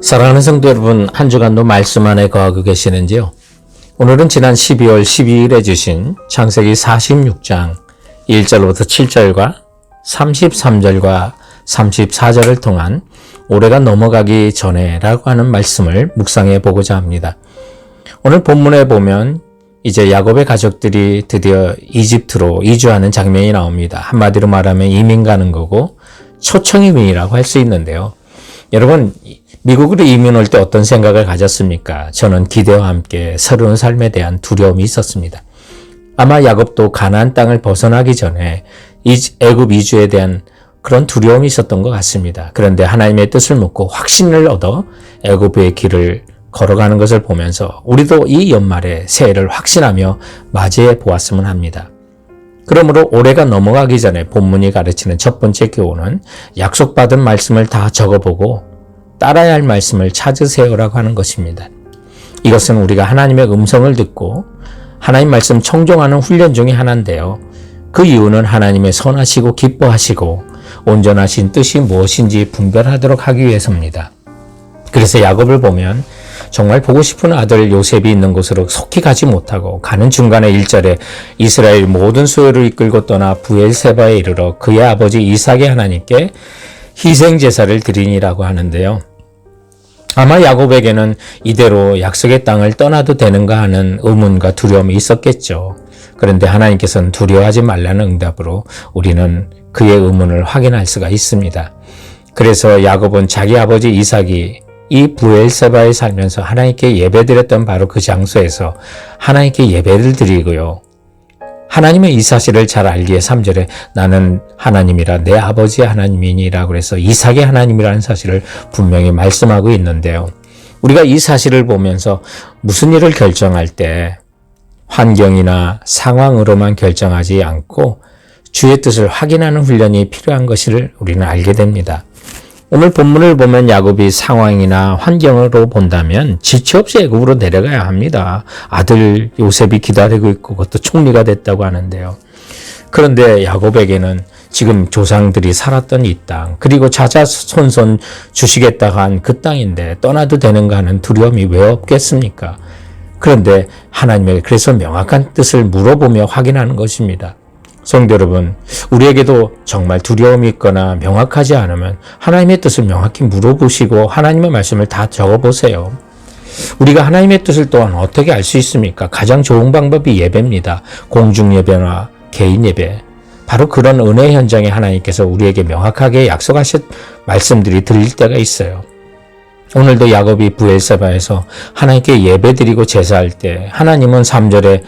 사랑하는 성도 여러분, 한 주간도 말씀 안에 거하고 계시는지요? 오늘은 지난 12월 12일에 주신 창세기 46장 1절부터 7절과 33절과 34절을 통한 올해가 넘어가기 전에라고 하는 말씀을 묵상해 보고자 합니다. 오늘 본문에 보면 이제 야곱의 가족들이 드디어 이집트로 이주하는 장면이 나옵니다. 한마디로 말하면 이민 가는 거고 초청 이민이라고 할 수 있는데요. 여러분, 미국으로 이민 올 때 어떤 생각을 가졌습니까? 저는 기대와 함께 새로운 삶에 대한 두려움이 있었습니다. 아마 야곱도 가나안 땅을 벗어나기 전에 애굽 이주에 대한 그런 두려움이 있었던 것 같습니다. 그런데 하나님의 뜻을 묻고 확신을 얻어 애굽의 길을 걸어가는 것을 보면서 우리도 이 연말에 새해를 확신하며 맞이해 보았으면 합니다. 그러므로 올해가 넘어가기 전에 본문이 가르치는 첫 번째 교훈은 약속받은 말씀을 다 적어보고 따라야 할 말씀을 찾으세요라고 하는 것입니다. 이것은 우리가 하나님의 음성을 듣고 하나님 말씀 청종하는 훈련 중에 하나인데요. 그 이유는 하나님의 선하시고 기뻐하시고 온전하신 뜻이 무엇인지 분별하도록 하기 위해서입니다. 그래서 야곱을 보면 정말 보고 싶은 아들 요셉이 있는 곳으로 속히 가지 못하고 가는 중간에 1절에 이스라엘 모든 수요를 이끌고 떠나 브엘세바에 이르러 그의 아버지 이삭의 하나님께 희생제사를 드리니라고 하는데요. 아마 야곱에게는 이대로 약속의 땅을 떠나도 되는가 하는 의문과 두려움이 있었겠죠. 그런데 하나님께서는 두려워하지 말라는 응답으로 우리는 그의 의문을 확인할 수가 있습니다. 그래서 야곱은 자기 아버지 이삭이 이 브엘세바에 살면서 하나님께 예배드렸던 바로 그 장소에서 하나님께 예배를 드리고요. 하나님의 이 사실을 잘 알기에 3절에 나는 하나님이라 내 아버지의 하나님이니라고 해서 이삭의 하나님이라는 사실을 분명히 말씀하고 있는데요. 우리가 이 사실을 보면서 무슨 일을 결정할 때 환경이나 상황으로만 결정하지 않고 주의 뜻을 확인하는 훈련이 필요한 것을 우리는 알게 됩니다. 오늘 본문을 보면 야곱이 상황이나 환경으로 본다면 지체 없이 애굽으로 내려가야 합니다. 아들 요셉이 기다리고 있고 그것도 총리가 됐다고 하는데요. 그런데 야곱에게는 지금 조상들이 살았던 이 땅, 그리고 자자손손 주시겠다고 한 그 땅인데 떠나도 되는가 하는 두려움이 왜 없겠습니까? 그런데 하나님의 그래서 명확한 뜻을 물어보며 확인하는 것입니다. 성도 여러분, 우리에게도 정말 두려움이 있거나 명확하지 않으면 하나님의 뜻을 명확히 물어보시고 하나님의 말씀을 다 적어보세요. 우리가 하나님의 뜻을 또한 어떻게 알 수 있습니까? 가장 좋은 방법이 예배입니다. 공중예배나 개인예배. 바로 그런 은혜 현장에 하나님께서 우리에게 명확하게 약속하신 말씀들이 들릴 때가 있어요. 오늘도 야곱이 브엘세바에서 하나님께 예배드리고 제사할 때 하나님은 3절에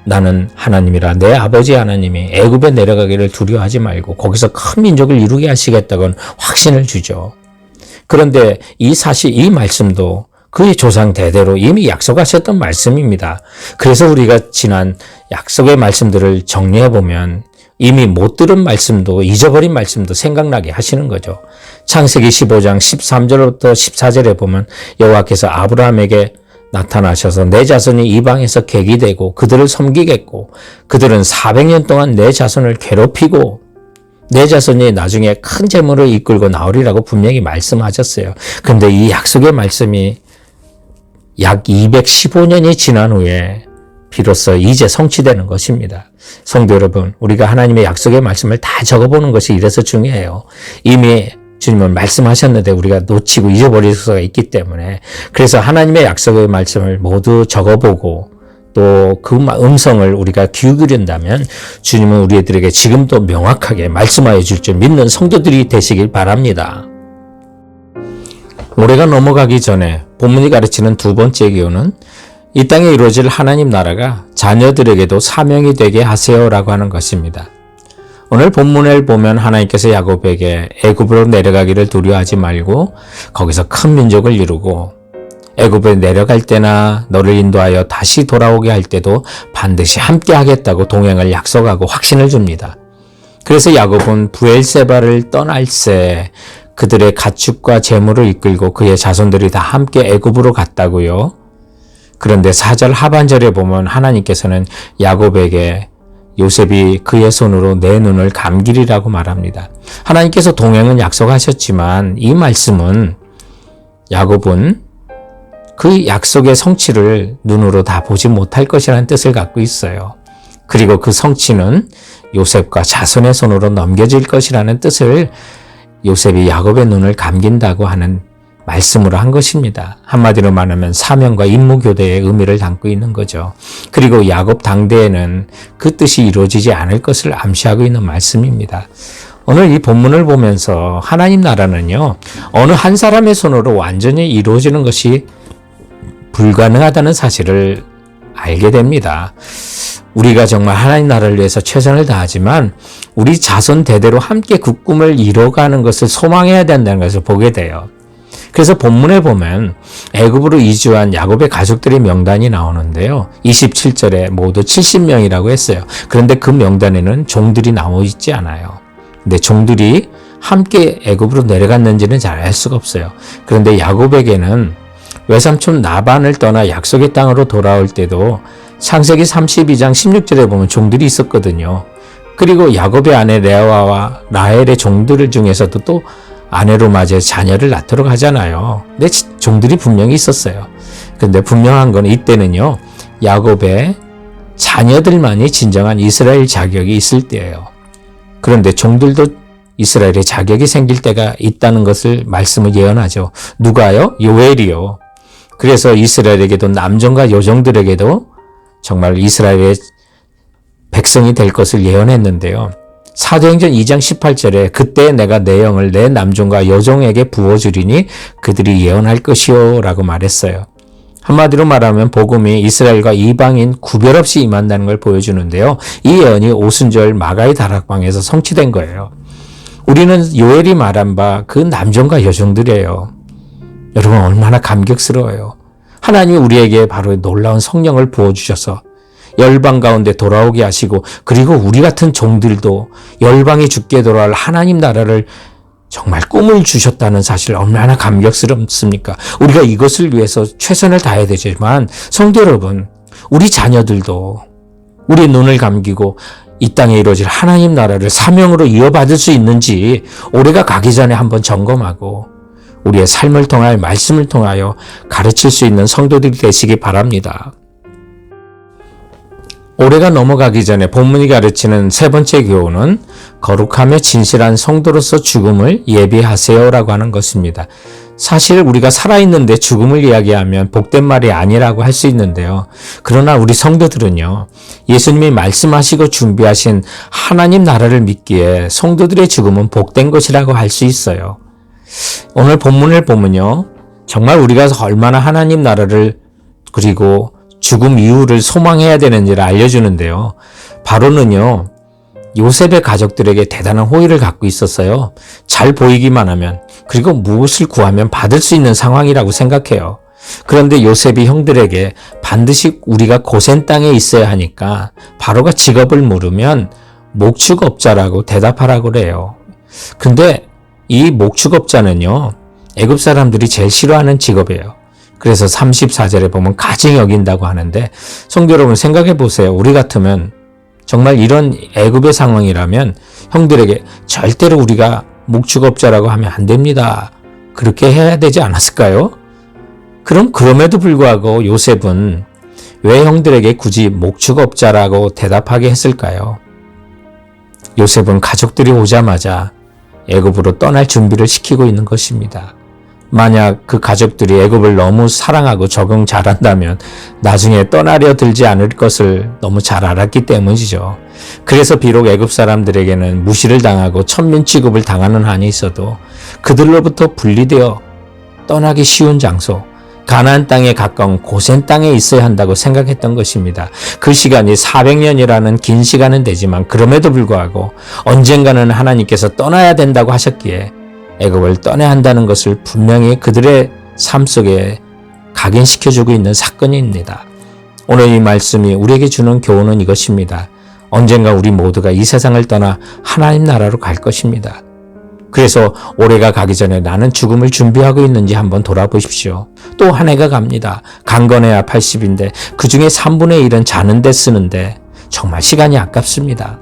나는 하나님이라 내 아버지 하나님이 애굽에 내려가기를 두려워하지 말고 거기서 큰 민족을 이루게 하시겠다고는 확신을 주죠. 그런데 이 사실, 이 말씀도 그의 조상 대대로 이미 약속하셨던 말씀입니다. 그래서 우리가 지난 약속의 말씀들을 정리해보면 이미 못 들은 말씀도 잊어버린 말씀도 생각나게 하시는 거죠. 창세기 15장 13절부터 14절에 보면 여호와께서 아브라함에게 나타나셔서 내 자손이 이방에서 객이 되고 그들을 섬기겠고 그들은 400년 동안 내 자손을 괴롭히고 내 자손이 나중에 큰 재물을 이끌고 나오리라고 분명히 말씀하셨어요. 근데 이 약속의 말씀이 약 215년이 지난 후에 비로소 이제 성취되는 것입니다. 성도 여러분, 우리가 하나님의 약속의 말씀을 다 적어보는 것이 이래서 중요해요. 이미 주님은 말씀하셨는데 우리가 놓치고 잊어버릴 수가 있기 때문에 그래서 하나님의 약속의 말씀을 모두 적어보고 또 그 음성을 우리가 귀 기울인다면 주님은 우리들에게 지금도 명확하게 말씀하여 줄 줄 믿는 성도들이 되시길 바랍니다. 올해가 넘어가기 전에 본문이 가르치는 두 번째 교훈은 이 땅에 이루어질 하나님 나라가 자녀들에게도 사명이 되게 하세요라고 하는 것입니다. 오늘 본문을 보면 하나님께서 야곱에게 애굽으로 내려가기를 두려워하지 말고 거기서 큰 민족을 이루고 애굽에 내려갈 때나 너를 인도하여 다시 돌아오게 할 때도 반드시 함께 하겠다고 동행을 약속하고 확신을 줍니다. 그래서 야곱은 브엘세바를 떠날새 그들의 가축과 재물을 이끌고 그의 자손들이 다 함께 애굽으로 갔다고요. 그런데 4절 하반절에 보면 하나님께서는 야곱에게 요셉이 그의 손으로 내 눈을 감기리라고 말합니다. 하나님께서 동행은 약속하셨지만 이 말씀은 야곱은 그 약속의 성취를 눈으로 다 보지 못할 것이라는 뜻을 갖고 있어요. 그리고 그 성취는 요셉과 자손의 손으로 넘겨질 것이라는 뜻을 요셉이 야곱의 눈을 감긴다고 하는 말씀으로 한 것입니다. 한마디로 말하면 사명과 임무 교대의 의미를 담고 있는 거죠. 그리고 야곱 당대에는 그 뜻이 이루어지지 않을 것을 암시하고 있는 말씀입니다. 오늘 이 본문을 보면서 하나님 나라는요, 어느 한 사람의 손으로 완전히 이루어지는 것이 불가능하다는 사실을 알게 됩니다. 우리가 정말 하나님 나라를 위해서 최선을 다하지만 우리 자손 대대로 함께 그 꿈을 이뤄가는 것을 소망해야 된다는 것을 보게 돼요. 그래서 본문에 보면 애굽으로 이주한 야곱의 가족들의 명단이 나오는데요. 27절에 모두 70명이라고 했어요. 그런데 그 명단에는 종들이 나와 있지 않아요. 근데 종들이 함께 애굽으로 내려갔는지는 잘 알 수가 없어요. 그런데 야곱에게는 외삼촌 라반을 떠나 약속의 땅으로 돌아올 때도 창세기 32장 16절에 보면 종들이 있었거든요. 그리고 야곱의 아내 레아와 라헬의 종들 중에서도 또 아내로 맞아 자녀를 낳도록 하잖아요. 근데 종들이 분명히 있었어요. 근데 분명한 건 이때는요, 야곱의 자녀들만이 진정한 이스라엘 자격이 있을 때예요. 그런데 종들도 이스라엘의 자격이 생길 때가 있다는 것을 말씀을 예언하죠. 누가요? 요엘이요. 그래서 이스라엘에게도 남종과 여종들에게도 정말 이스라엘의 백성이 될 것을 예언했는데요. 사도행전 2장 18절에 그때 내가 내 영을 내 남종과 여종에게 부어주리니 그들이 예언할 것이요 라고 말했어요. 한마디로 말하면 복음이 이스라엘과 이방인 구별 없이 임한다는 걸 보여주는데요. 이 예언이 오순절 마가의 다락방에서 성취된 거예요. 우리는 요엘이 말한 바 그 남종과 여종들이에요. 여러분 얼마나 감격스러워요. 하나님이 우리에게 바로 놀라운 성령을 부어주셔서 열방 가운데 돌아오게 하시고, 그리고 우리 같은 종들도 열방이 죽게 돌아올 하나님 나라를 정말 꿈을 주셨다는 사실 얼마나 감격스럽습니까? 우리가 이것을 위해서 최선을 다해야 되지만 성도 여러분, 우리 자녀들도 우리 눈을 감기고 이 땅에 이루어질 하나님 나라를 사명으로 이어받을 수 있는지 올해가 가기 전에 한번 점검하고 우리의 삶을 통하여 말씀을 통하여 가르칠 수 있는 성도들이 되시기 바랍니다. 올해가 넘어가기 전에 본문이 가르치는 세 번째 교훈은 거룩하며 진실한 성도로서 죽음을 예비하세요라고 하는 것입니다. 사실 우리가 살아있는데 죽음을 이야기하면 복된 말이 아니라고 할 수 있는데요. 그러나 우리 성도들은요, 예수님이 말씀하시고 준비하신 하나님 나라를 믿기에 성도들의 죽음은 복된 것이라고 할 수 있어요. 오늘 본문을 보면요, 정말 우리가 얼마나 하나님 나라를 그리고 죽음 이후를 소망해야 되는지를 알려주는데요. 바로는요, 요셉의 가족들에게 대단한 호의를 갖고 있었어요. 잘 보이기만 하면, 그리고 무엇을 구하면 받을 수 있는 상황이라고 생각해요. 그런데 요셉이 형들에게 반드시 우리가 고센 땅에 있어야 하니까 바로가 직업을 물으면 목축업자라고 대답하라고 그래요. 근데 이 목축업자는요, 애굽 사람들이 제일 싫어하는 직업이에요. 그래서 34절에 보면 가증 여긴다고 하는데, 성도 여러분 생각해 보세요. 우리 같으면 정말 이런 애굽의 상황이라면 형들에게 절대로 우리가 목축업자라고 하면 안 됩니다, 그렇게 해야 되지 않았을까요? 그럼에도 불구하고 요셉은 왜 형들에게 굳이 목축업자라고 대답하게 했을까요? 요셉은 가족들이 오자마자 애굽으로 떠날 준비를 시키고 있는 것입니다. 만약 그 가족들이 애굽을 너무 사랑하고 적응 잘한다면 나중에 떠나려 들지 않을 것을 너무 잘 알았기 때문이죠. 그래서 비록 애굽 사람들에게는 무시를 당하고 천민 취급을 당하는 한이 있어도 그들로부터 분리되어 떠나기 쉬운 장소, 가나안 땅에 가까운 고센 땅에 있어야 한다고 생각했던 것입니다. 그 시간이 400년이라는 긴 시간은 되지만 그럼에도 불구하고 언젠가는 하나님께서 떠나야 된다고 하셨기에 애굽을 떠나야 한다는 것을 분명히 그들의 삶 속에 각인시켜주고 있는 사건입니다. 오늘 이 말씀이 우리에게 주는 교훈은 이것입니다. 언젠가 우리 모두가 이 세상을 떠나 하나님 나라로 갈 것입니다. 그래서 올해가 가기 전에 나는 죽음을 준비하고 있는지 한번 돌아보십시오. 또 한 해가 갑니다. 강건해야 80인데 그 중에 3분의 1은 자는 데 쓰는데 정말 시간이 아깝습니다.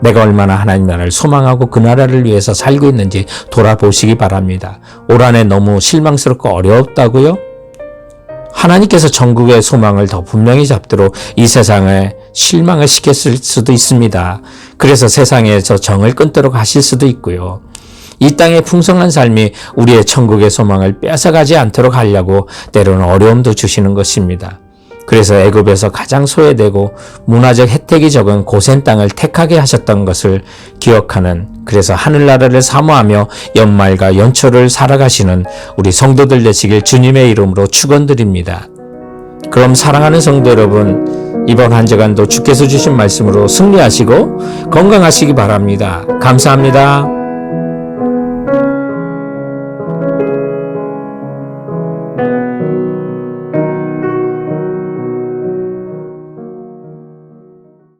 내가 얼마나 하나님 나라를 소망하고 그 나라를 위해서 살고 있는지 돌아보시기 바랍니다. 올 한해 너무 실망스럽고 어렵다고요? 하나님께서 전국의 소망을 더 분명히 잡도록 이 세상에 실망을 시켰을 수도 있습니다. 그래서 세상에서 정을 끊도록 하실 수도 있고요. 이 땅의 풍성한 삶이 우리의 천국의 소망을 뺏어가지 않도록 하려고 때로는 어려움도 주시는 것입니다. 그래서 애굽에서 가장 소외되고 문화적 혜택이 적은 고센 땅을 택하게 하셨던 것을 기억하는, 그래서 하늘나라를 사모하며 연말과 연초를 살아가시는 우리 성도들 되시길 주님의 이름으로 축원드립니다. 그럼 사랑하는 성도 여러분, 이번 한 주간도 주께서 주신 말씀으로 승리하시고 건강하시기 바랍니다. 감사합니다.